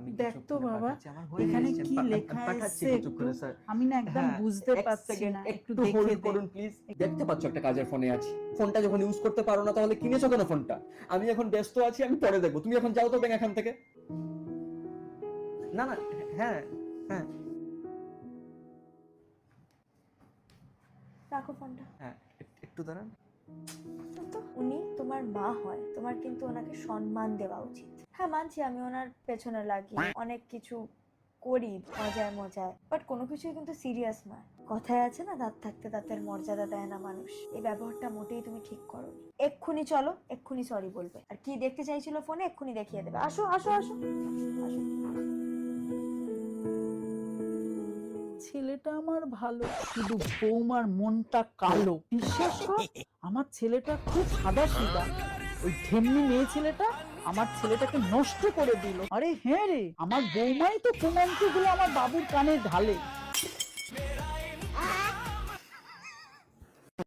আমি দেখ তো বাবা এখানে এখানে কি লেখা আছে স্যার। আমি না একদম হ্যাঁ, বুঝতে এক পারছি second, না, একটু একটু দেখে হোল্ড দে। করুন প্লিজ। দেখতে পাচ্ছ একটা কাজের ফোনে আছি, ফোনটা যখন ইউজ করতে পারো না তাহলে কিনেছো কেন ফোনটা? আমি এখন ব্যস্ত আছি, আমি পরে দেখবো, তুমি এখন যাও তো ব্যাংক এখান থেকে। না না, হ্যাঁ হ্যাঁ রাখো ফোনটা। হ্যাঁ, একটু দাঁড়ান। তো উনি তোমার মা হয়, তোমার কিন্তু ওনাকে সম্মান দেওয়া উচিত। হ্যাঁ মানছি আমি ওনার পেছনে লাগি, অনেক কিছু করি মজায় মজায়, বাট কোনো কিছুই কিন্তু সিরিয়াস নয়। কথায় আছে না, দাঁত থাকতে দাঁতের মর্যাদা দেয় না মানুষ। এই ব্যবহারটা মোটেই তুমি ঠিক করো। এক্ষুনি চলো, এক্ষুনি সরি বলবে। আর কি দেখতে চাইছিল ফোনে এক্ষুনি দেখিয়ে দেবে। আসো আসো আসো আসো। ছেলেটা আমার ভালো, শুধু বৌমার মনটা কালো। বিশ্বাস কর, আমার ছেলেটা খুব সাদা সিধা, ওই ঢেমনি মেয়ে ছেলেটা আমার ছেলেটাকে নষ্ট করে দিল। আরে হ্যাঁ রে, আমার বৌমাই তো কুমন্ত্রগুলো আমার বাবুর কানে ঢালে।